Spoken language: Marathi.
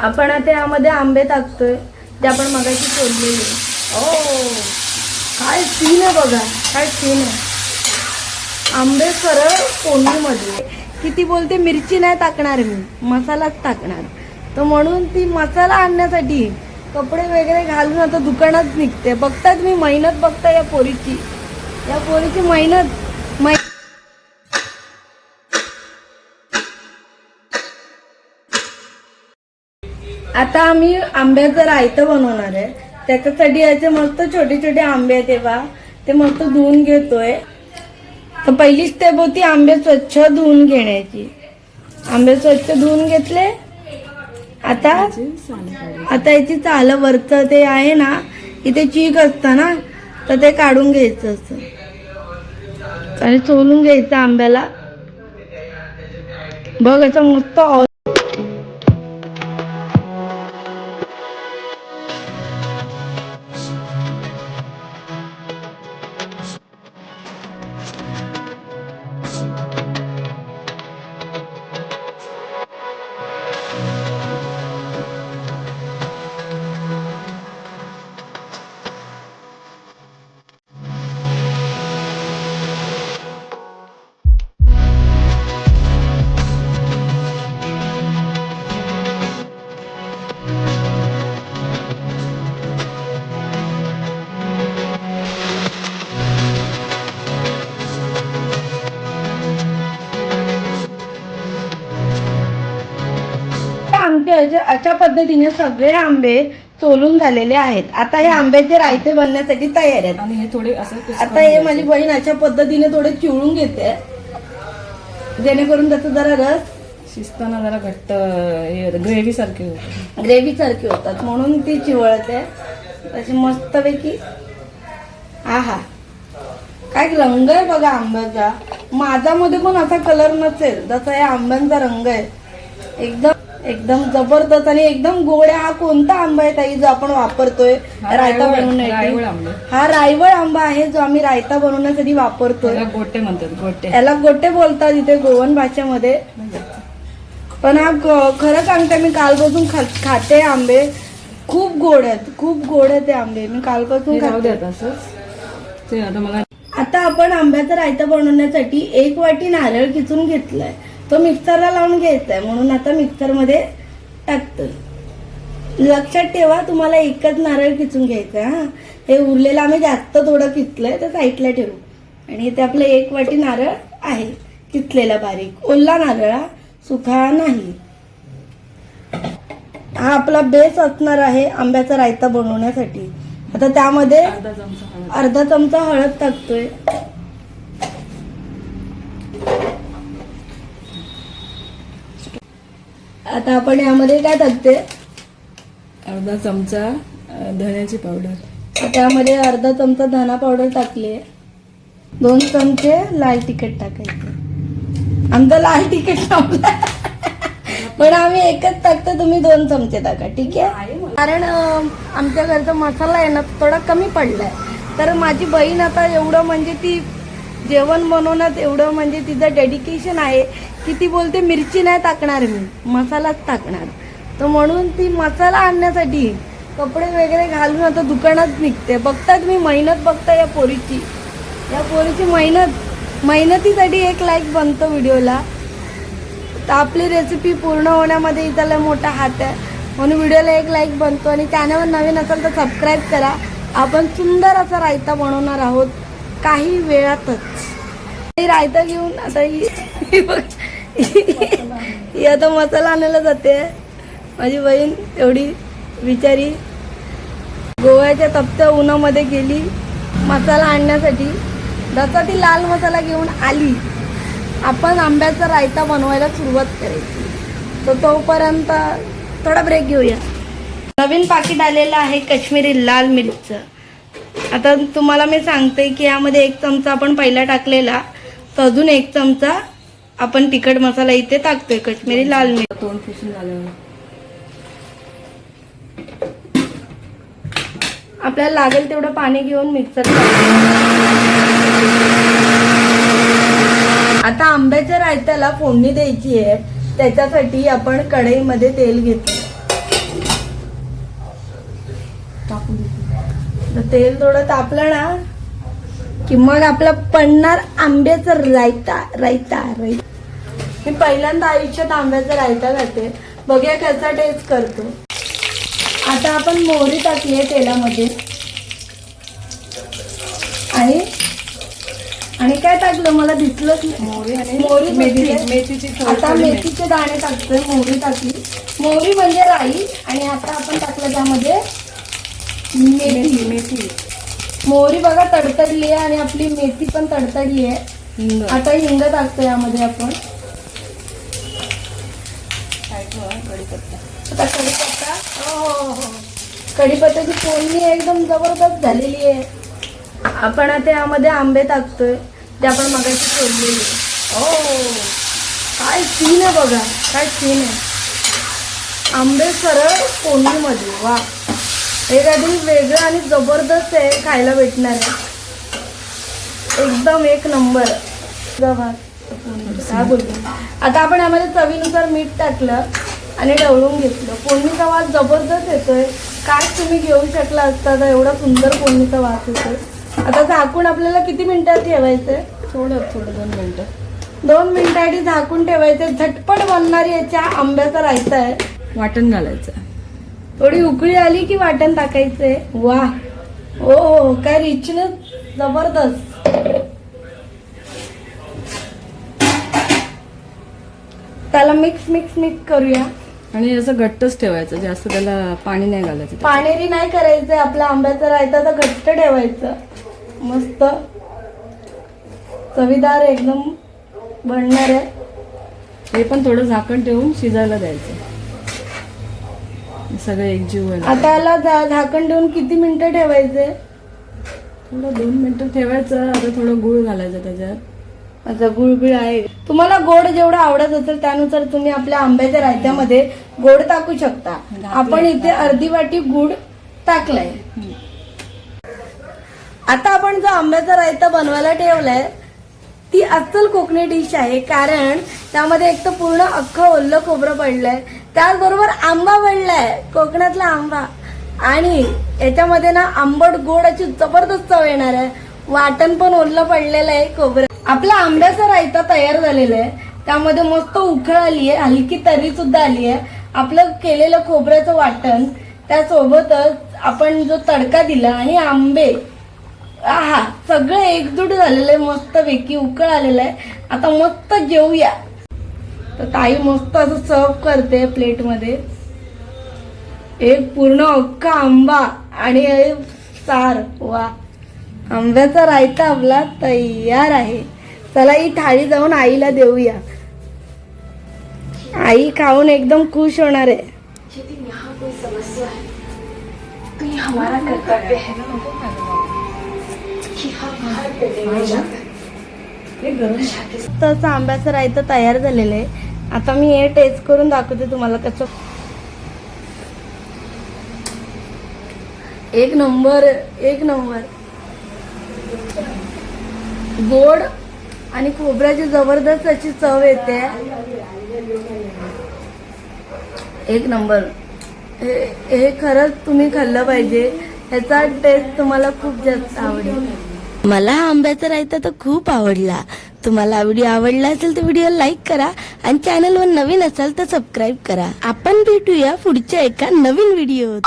आपण आता यामध्ये आंबे टाकतोय ते आपण मगाशी फोडलेले. काय सीन आहे बघा, काय सीन आहे. आंबे सरळ फोडणीमध्ये. किती बोलते मिरची नाही टाकणार मी, मसालाच टाकणार. तर म्हणून ती मसाला आणण्यासाठी कपडे वगैरे घालून आता दुकानात निघते. बघतात मी मेहनत बघता या पोरीची मेहनत. आता आम्ही आंब्याचं रायतं बनवणार आहे. त्याच्यासाठी याचे मस्त छोटे छोटे आंबे आहेत तेव्हा ते मस्त धुवून घेतोय. तर पहिली स्टेप होती आंबे स्वच्छ धुवून घेण्याची. आंबे स्वच्छ धुवून घेतले. आता याची चाल वरचं ते आहे ना, इथे चीक असतं ना, तर ते काढून घ्यायचं असं आणि सोलून घ्यायचं आंब्याला. बघ असं मस्त. आमचे अशा पद्धतीने सगळे आंबे सोलून झालेले आहेत. आता हे आंब्याचे रायते बनण्यासाठी तयार आहेत. आणि हे थोडे असं आता हे माझी बहीण अशा पद्धतीने थोडे चिवळून घेते, जेणेकरून त्याचा जरा रस शिजताना जरा घट्ट ग्रेव्ही सारखे होतात म्हणून ती चिवळते अशी मस्तपैकी. आहा, काय रंग आहे बघा आंब्याचा. माझ्यामध्ये पण असा कलर नसेल जसा या आंब्यांचा रंग आहे. एकदम जबरदस्त आणि एकदम गोड. हा कोणता आंबा आहे ताई जो आपण वापरतोय रायता बनवण्यासाठी? हा रायवळ आंबा आहे जो आम्ही रायता बनवण्यासाठी वापरतोय. गोटे म्हणतात, गोटे. याला गोटे बोलतात इथे गोवन भाषेमध्ये. पण हा खरं सांगते, मी कालपासून खाते आंबे. खूप गोड आहेत ते आंबे. मी कालपासून खाते. आता आपण आंब्याचा रायता बनवण्यासाठी 1 वाटी नारळ किसून घेतलाय. तो मिक्सरला लावून घ्यायचा आहे म्हणून आता मिक्सर मध्ये टाकतोय. लक्षात ठेवा, तुम्हाला एकच नारळ किसून घ्यायचं. हा, हे उरलेलं आम्ही जास्त थोडं किसलंय तर साईडला ठेवू. आणि इथे आपलं 1 वाटी नारळ आहे किसलेला बारीक. ओला नारळ, सुका नाही. हा आपला बेस असणार आहे आंब्याचा रायता बनवण्यासाठी. आता त्यामध्ये अर्धा चमचा हळद टाकतोय. आता आपण यामध्ये काय टाकते? अर्धा चमचा धण्याची पावडर. त्यामध्ये अर्धा चमचा धना पावडर टाकले. 2 चमचे लाल तिखट टाकायचे. आमचं लाल तिखट संपलं पण आम्ही एकच टाकतो, तुम्ही 2 चमचे टाका, ठीक आहे? कारण आमच्या घरचा मसाला आहे ना थोडा कमी पडलाय. तर माझी बहीण आता एवढं म्हणजे ती जेवण बनवण्यात एवढं म्हणजे तिचं डेडिकेशन आहे की ती बोलते मिरची नाही टाकणार मी, मसालाच टाकणार. तर म्हणून ती मसाला आणण्यासाठी कपडे वगैरे घालून आता दुकानात निघते. बघतात मी मेहनत बघता या पोरीची मेहनतीसाठी 1 लाईक बनतो व्हिडिओला. तर आपली रेसिपी पूर्ण होण्यामध्ये इथला मोठा हात आहे म्हणून व्हिडिओला 1 लाईक बनतो. आणि चॅनलवर नवीन असेल तर सबस्क्राईब करा. आपण सुंदर असा रायता बनवणार आहोत काही वेळातच. रायता घेऊन आता ही आता मसाला आणायला जाते. माझी बहीण एवढी बिचारी गोव्याच्या तपत्या उन्हामध्ये गेली मसाला आणण्यासाठी. जसा ती लाल मसाला घेऊन आली, आपण आंब्याचा रायता बनवायला सुरुवात करायची. तर तोपर्यंत थोडा ब्रेक घेऊया. नवीन पाकिट आलेलं आहे काश्मीरी लाल मिरचं. आता तुम्हाला मी सांगते की यामध्ये 1 चमचा आपण पहिला टाकलेला, तर अजून 1 चमचा आपण तिखट मसाला इथे टाकतोय काश्मीरी लाल मिरच. तोंड पुसून झाल्यावर आपल्याला लागेल तेवढं पाणी घेऊन मिक्सर. आता आंब्याच्या रायत्याला फोडणी द्यायची आहे. त्याच्यासाठी आपण कढईमध्ये तेल घेतो. तापू दे. तर तेल थोडं तापलं ना की मग आपलं पडणार आंब्याचं रायता रायता रायता. मी पहिल्यांदा आयुष्यात आंब्याचा रायता खाते. बघूया कसा टेस्ट करतो. आता आपण मोहरी टाकली आहे तेलामध्ये आणि काय टाकलं मला दिसलंच नाही. मोहरी आणि मोहरी मेथीची आता मेथीचे दाणे टाकतोय. मोहरी टाकली. मोहरी म्हणजे राई. आणि आता आपण टाकलं त्यामध्ये मेथी. मेथी मोहरी बघा तडतडली आहे आणि आपली मेथी पण तडतडली आहे. हिंग आता हिंग टाकतो यामध्ये आपण. कढीपत्ता. आता कढीपत्ता. हो कढीपत्त्याची फोडणी एकदम जबरदस्त झालेली आहे. आपण आता यामध्ये आंबे टाकतोय ते आपण मगाशी सोडलेले. काय सीन आहे बघा. काय सीन आहे. आंबे सरळ फोडणीमध्ये. वा हे काहीतरी वेगळं आणि जबरदस्त आहे. खायला भेटणार आहे. एकदम एक नंबर. काय बोलतो. आता आपण यामध्ये चवीनुसार मीठ टाकलं आणि ढवळून घेतलं. फोडणीचा वास जबरदस्त येतोय. काय तुम्ही घेऊ शकला असता तर एवढा सुंदर फोडणीचा वास येतोय. आता झाकून आपल्याला किती मिनिटात ठेवायचंय. थोडं 2 मिनिटं. 2 मिनिटांनी झाकून ठेवायचे. झटपट बनणारी याच्या आंब्याचा रायता आहे. वाटण घालायचं. थोडी उकळी आली की वाटण टाकायचंय. वा हो काय रिचनेस जबरदस्त. त्याला मिक्स करूया. आणि असं घट्टच ठेवायचं. जास्त त्याला पाणी नाही घालायचं. पाणेरी नाही करायचंय. आपला आंब्याचा रायता तर घट्ट ठेवायचं. मस्त चवीदार एकदम बनणार आहे. हे पण थोडं झाकण ठेवून शिजायला द्यायचं. सगळं एकजीव व्हायला. आता याला झाकण ठेवून किती मिनिटं ठेवायचे. थोडं 2 मिनिटं ठेवायचं. आता थोडं गूळ घालायचं त्याच्यात. अच्छा गुळबिळ आहे. तुम्हाला गोड जेवढं आवडत असेल त्यानुसार तुम्ही आपल्या आंब्याच्या रायत्यामध्ये गोड टाकू शकता. आपण इथे अर्धी वाटी गुळ टाकलाय. आता आपण जो आंब्याचा रायता बनवायला ठेवलाय ती अस्सल कोकणी डिश आहे. कारण त्यामध्ये एक तर पूर्ण अख्खं ओलं खोबरं पडलंय. त्याचबरोबर आंबा पडलाय. कोकणातला आंबा. आणि याच्यामध्ये ना आंबट गोड अशी जबरदस्त चव येणार आहे. वाटण पण ओलं पडलेलं आहे खोबरं. आपला आंब्याचा रायता तयार झालेला आहे. त्यामध्ये मस्त उकळ आली आहे. हलकी तरी सुद्धा आली आहे. आपलं केलेलं खोबऱ्याचं वाटण त्यासोबतच आपण जो तडका दिला आणि आंबे आहा सगळं एकजूट झालेलं आहे. मस्त पैकी उकळ आलेलं आहे. आता मस्त जेवूया. तर ताई मस्त असं सर्व करते प्लेटमध्ये. एक पूर्ण अख्खा आंबा आणि सार. वा आंब्याचा रायता आपला तयार आहे. चला ही थाळी जाऊन आईला देऊया. आई खाऊन एकदम खुश होणार आहे. तसं आंब्याचं रायता तयार झालेलं आहे. आता मी हे टेस्ट करून दाखवते तुम्हाला कसं. एक नंबर एक नंबर. गोड आणि खोबऱ्याची जबरदस्त अशी चव येते. एक नंबर. हे खरंच तुम्ही खाल्लं पाहिजे. ह्याचा टेस्ट तुम्हाला खूप जास्त आवडेल. मला हा आंब्याचा रायता तर खूप आवडला. तुम्हाला व्हिडिओ आवडला असेल तर व्हिडिओ लाईक करा आणि चॅनलवर नवीन असाल तर सबस्क्राईब करा. आपण भेटूया पुढच्या एका नवीन व्हिडिओत.